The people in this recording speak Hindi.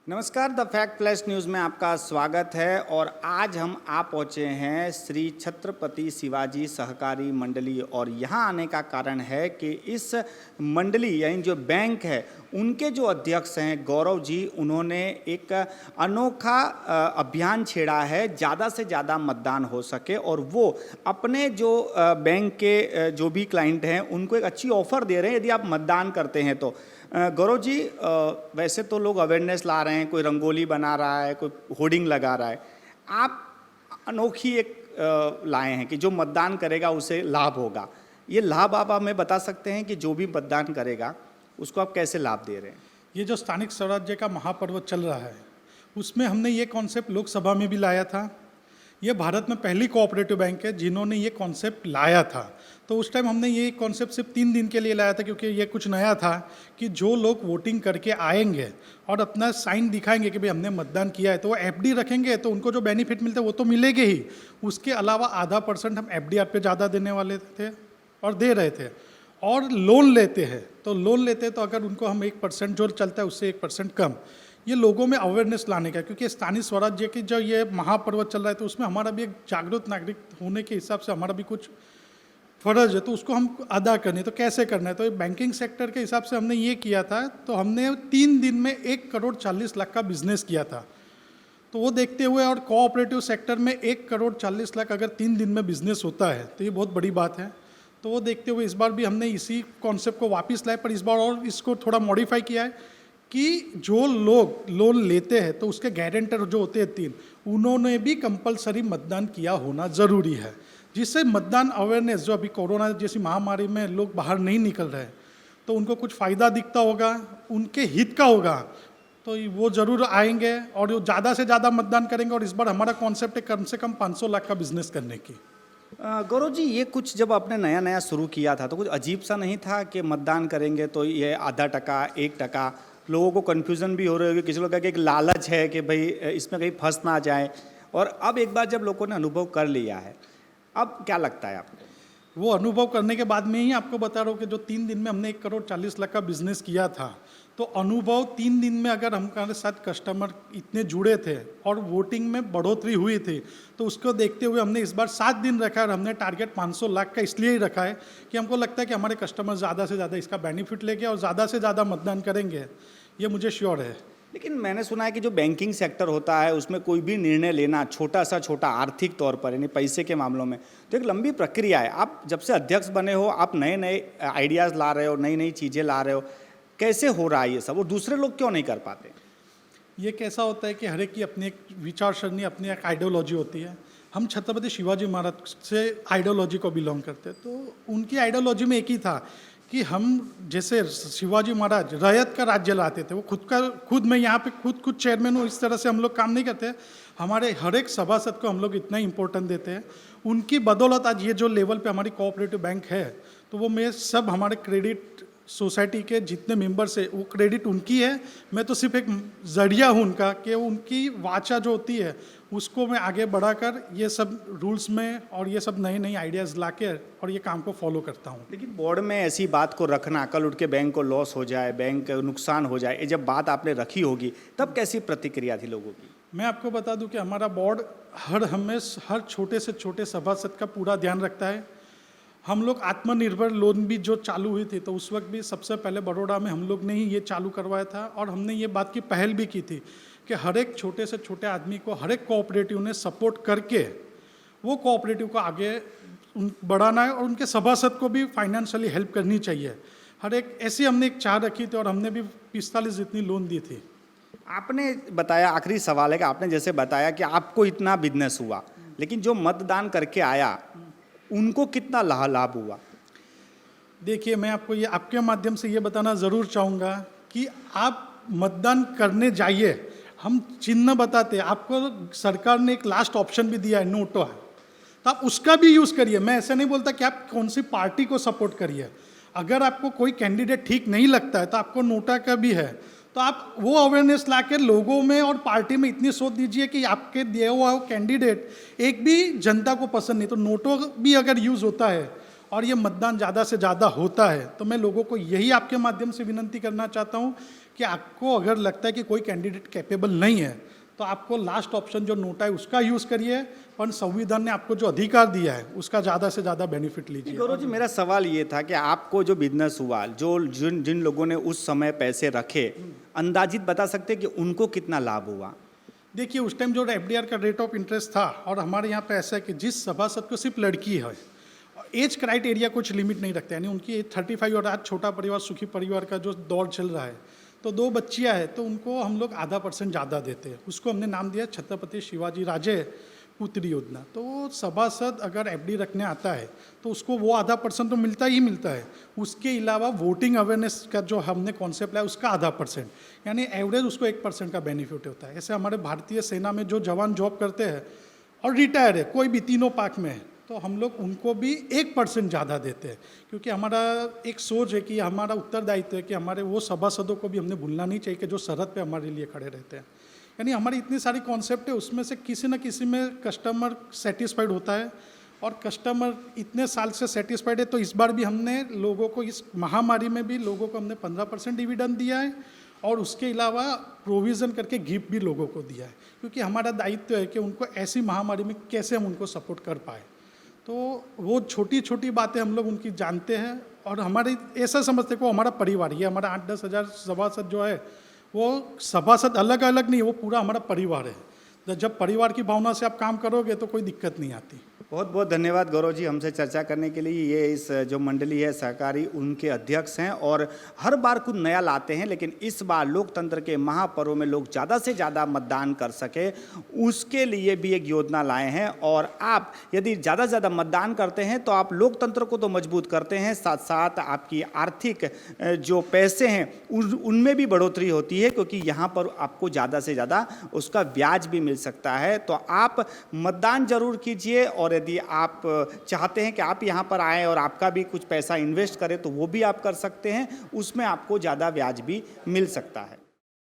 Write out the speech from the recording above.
नमस्कार, द फैक्ट फ्लैश न्यूज़ में आपका स्वागत है। और आज हम आ पहुँचे हैं श्री छत्रपति शिवाजी सहकारी मंडली। और यहाँ आने का कारण है कि इस मंडली यानी जो बैंक है उनके जो अध्यक्ष हैं गौरव जी, उन्होंने एक अनोखा अभियान छेड़ा है ज़्यादा से ज़्यादा मतदान हो सके, और वो अपने जो बैंक के जो भी क्लाइंट हैं उनको एक अच्छी ऑफ़र दे रहे हैं यदि आप मतदान करते हैं तो। गौरव जी, वैसे तो लोग अवेयरनेस ला रहे हैं, कोई रंगोली बना रहा है, कोई होर्डिंग लगा रहा है, आप अनोखी एक लाए हैं कि जो मतदान करेगा उसे लाभ होगा। ये लाभ आप हमें बता सकते हैं कि जो भी मतदान करेगा उसको आप कैसे लाभ दे रहे हैं? ये जो स्थानिक स्वराज्य का महापर्व चल रहा है उसमें हमने ये कॉन्सेप्ट लोकसभा में भी लाया था। ये भारत में पहली कोऑपरेटिव बैंक है जिन्होंने ये कॉन्सेप्ट लाया था। तो उस टाइम हमने ये कॉन्सेप्ट सिर्फ 3 दिन के लिए लाया था, क्योंकि ये कुछ नया था कि जो लोग वोटिंग करके आएंगे और अपना साइन दिखाएंगे कि भाई हमने मतदान किया है, तो वो एफडी रखेंगे तो उनको जो बेनिफिट मिलता है वो तो मिलेगा ही, उसके अलावा आधा % हम एफडीआर पे ज़्यादा देने वाले थे और दे रहे थे। और लोन लेते हैं तो अगर उनको हम 1% जो चलता है उससे 1% कम, ये लोगों में अवेयरनेस लाने का, क्योंकि स्थानीय स्वराज्य की जो ये महापर्व चल रहा है तो उसमें हमारा भी एक जागरूक नागरिक होने के हिसाब से हमारा भी कुछ फ़र्ज है, तो उसको हम अदा करने, तो कैसे करना है। तो बैंकिंग सेक्टर के हिसाब से हमने ये किया था, तो हमने 3 दिन में 1,40,00,000 का बिजनेस किया था। तो वो देखते हुए, और कोऑपरेटिव सेक्टर में 1,40,00,000 अगर 3 दिन में बिजनेस होता है तो ये बहुत बड़ी बात है। तो वो देखते हुए इस बार भी हमने इसी कॉन्सेप्ट को वापस लाए, पर इस बार और इसको थोड़ा मॉडिफाई किया है कि जो लोग लोन लेते हैं तो उसके गारंटर जो होते हैं 3, उन्होंने भी कंपलसरी मतदान किया होना ज़रूरी है, जिससे मतदान अवेयरनेस, जो अभी कोरोना जैसी महामारी में लोग बाहर नहीं निकल रहे तो उनको कुछ फ़ायदा दिखता होगा, उनके हित का होगा, तो वो ज़रूर आएंगे और वो ज़्यादा से ज़्यादा मतदान करेंगे। और इस बार हमारा कॉन्सेप्ट है कम से कम 500 लाख का बिजनेस करने की। गौरव जी, ये कुछ जब आपने नया नया शुरू किया था तो कुछ अजीब सा नहीं था कि मतदान करेंगे तो ये आधा टका 1%, लोगों को कन्फ्यूज़न भी हो रही होगी, किसी लोग का एक लालच है कि भाई इसमें कहीं फंस ना जाए, और अब एक बार जब लोगों ने अनुभव कर लिया है, अब क्या लगता है आपको? वो अनुभव करने के बाद में ही आपको बता रहा हूँ कि जो 3 दिन में हमने 1,40,00,000 का बिजनेस किया था, तो अनुभव 3 दिन में अगर हमारे साथ कस्टमर इतने जुड़े थे और वोटिंग में बढ़ोतरी हुई थी, तो उसको देखते हुए हमने इस बार 7 दिन रखा है। और हमने टारगेट 500 लाख का इसलिए ही रखा है कि हमको लगता है कि हमारे कस्टमर ज़्यादा से ज़्यादा इसका बेनिफिट लेंगे और ज़्यादा से ज़्यादा मतदान करेंगे, ये मुझे श्योर है। लेकिन मैंने सुना है कि जो बैंकिंग सेक्टर होता है उसमें कोई भी निर्णय लेना छोटा आर्थिक तौर पर यानी पैसे के मामलों में तो एक लंबी प्रक्रिया है। आप जब से अध्यक्ष बने हो, आप नए नए आइडियाज़ ला रहे हो, नई नई चीज़ें ला रहे हो, कैसे हो रहा है ये सब और दूसरे लोग क्यों नहीं कर पाते? ये कैसा होता है कि हर एक की अपनी एक विचार सरणी, अपनी एक आइडियोलॉजी होती है। हम छत्रपति शिवाजी महाराज से आइडियोलॉजी को बिलोंग करते हैं, तो उनकी आइडियोलॉजी में एक ही था कि हम जैसे शिवाजी महाराज रैयत का राज्य लाते थे, वो खुद मैं यहाँ पे खुद चेयरमैन हूँ, इस तरह से हम लोग काम नहीं करते। हमारे हर एक सभासद को हम लोग इतना इम्पोर्टेंट देते हैं। उनकी बदौलत आज ये जो लेवल पे हमारी कोऑपरेटिव बैंक है, तो वो मैं सब हमारे क्रेडिट सोसाइटी के जितने मेंबर्स है वो क्रेडिट उनकी है। मैं तो सिर्फ एक जरिया हूँ उनका, कि उनकी वाचा जो होती है उसको मैं आगे बढ़ाकर ये सब रूल्स में और ये सब नए नए आइडियाज़ लाके और ये काम को फॉलो करता हूँ। लेकिन बोर्ड में ऐसी बात को रखना, कल उठ के बैंक को लॉस हो जाए, बैंक नुकसान हो जाए, ये जब बात आपने रखी होगी तब कैसी प्रतिक्रिया थी लोगों की? मैं आपको बता दूं कि हमारा बोर्ड हर छोटे से छोटे सभासद का पूरा ध्यान रखता है। हम लोग आत्मनिर्भर लोन भी जो चालू हुई थी, तो उस वक्त भी सबसे पहले बड़ौदा में हम लोग ने ही ये चालू करवाया था। और हमने ये बात की पहल भी की थी कि हर एक छोटे से छोटे आदमी को हर एक कोऑपरेटिव ने सपोर्ट करके वो कोऑपरेटिव को आगे बढ़ाना है और उनके सभासद को भी फाइनेंशियली हेल्प करनी चाहिए। हर एक ऐसी हमने एक चाह रखी थी और हमने भी 45 जितनी लोन दी थी। आपने बताया, आखिरी सवाल है कि आपने जैसे बताया कि आपको इतना बिजनेस हुआ, लेकिन जो मतदान करके आया उनको कितना लाभ हुआ? देखिए, मैं आपको ये आपके माध्यम से ये बताना ज़रूर चाहूँगा कि आप मतदान करने जाइए। हम चिन्ह बताते हैं आपको, सरकार ने एक लास्ट ऑप्शन भी दिया है, नोटा है, तो आप उसका भी यूज़ करिए। मैं ऐसा नहीं बोलता कि आप कौन सी पार्टी को सपोर्ट करिए। अगर आपको कोई कैंडिडेट ठीक नहीं लगता है तो आपको नोटा का भी है, तो आप वो अवेयरनेस लाके लोगों में और पार्टी में इतनी सोच दीजिए कि आपके दिया हुआ कैंडिडेट एक भी जनता को पसंद नहीं। तो नोटों भी अगर यूज़ होता है और ये मतदान ज़्यादा से ज़्यादा होता है, तो मैं लोगों को यही आपके माध्यम से विनती करना चाहता हूँ कि आपको अगर लगता है कि कोई कैंडिडेट कैपेबल नहीं है तो आपको लास्ट ऑप्शन जो नोटा है उसका यूज़ करिए, पर संविधान ने आपको जो अधिकार दिया है उसका ज़्यादा से ज़्यादा बेनिफिट लीजिए। गौरव जी, मेरा सवाल ये था कि आपको जो बिजनेस हुआ, जो जिन लोगों ने उस समय पैसे रखे, अंदाजित बता सकते हैं कि उनको कितना लाभ हुआ? देखिए, उस टाइम जो एफडीआर का रेट ऑफ इंटरेस्ट था, और हमारे यहाँ पे ऐसा है कि जिस सभासद को सिर्फ लड़की है, एज क्राइटेरिया कुछ लिमिट नहीं रखते, यानी उनकी एज 35 और आज छोटा परिवार सुखी परिवार का जो दौर चल रहा है, तो 2 बच्चियाँ हैं तो उनको हम लोग ½ ज़्यादा देते हैं। उसको हमने नाम दिया छत्रपति शिवाजी राजे पुत्री योजना। तो वो सभासद अगर एफडी रखने आता है तो उसको वो ½ तो मिलता ही मिलता है। उसके अलावा वोटिंग अवेयरनेस का जो हमने कॉन्सेप्ट लाया उसका ½ यानी एवरेज उसको 1% का बेनिफिट होता है। ऐसे हमारे भारतीय सेना में जो जवान जॉब करते हैं और रिटायर है, कोई भी तीनों पाक में है, तो हम लोग उनको भी 1% ज़्यादा देते हैं, क्योंकि हमारा एक सोच है कि हमारा उत्तरदायित्व है कि हमारे वो सभासदों को भी हमने भूलना नहीं चाहिए कि जो सरहद पे हमारे लिए खड़े रहते हैं। यानी हमारी इतनी सारी कॉन्सेप्ट है, उसमें से किसी न किसी में कस्टमर सेटिस्फाइड होता है, और कस्टमर इतने साल से सेटिस्फाइड है। तो इस बार भी हमने लोगों को, इस महामारी में भी लोगों को हमने 15% डिविडेंड दिया है, और उसके अलावा प्रोविज़न करके गिफ्ट भी लोगों को दिया है, क्योंकि हमारा दायित्व है कि उनको ऐसी महामारी में कैसे हम उनको सपोर्ट कर पाए। तो वो छोटी छोटी बातें हम लोग उनकी जानते हैं, और हमारे ऐसा समझते को हमारा परिवार, ये हमारा 8-10 हज़ार सभासद जो है, वो सभासद अलग अलग नहीं, वो पूरा हमारा परिवार है। जब परिवार की भावना से आप काम करोगे तो कोई दिक्कत नहीं आती। बहुत बहुत धन्यवाद गौरव जी हमसे चर्चा करने के लिए। ये इस जो मंडली है सहकारी, उनके अध्यक्ष हैं, और हर बार कुछ नया लाते हैं, लेकिन इस बार लोकतंत्र के महापर्व में लोग ज़्यादा से ज़्यादा मतदान कर सके, उसके लिए भी एक योजना लाए हैं। और आप यदि ज़्यादा से ज़्यादा मतदान करते हैं तो आप लोकतंत्र को तो मजबूत करते हैं, साथ साथ आपकी आर्थिक जो पैसे हैं उनमें भी बढ़ोतरी होती है, क्योंकि यहाँ पर आपको ज़्यादा से ज़्यादा उसका ब्याज भी मिल सकता है। तो आप मतदान जरूर कीजिए, और यदि आप चाहते हैं कि आप यहाँ पर आएँ और आपका भी कुछ पैसा इन्वेस्ट करें तो वो भी आप कर सकते हैं, उसमें आपको ज़्यादा ब्याज भी मिल सकता है।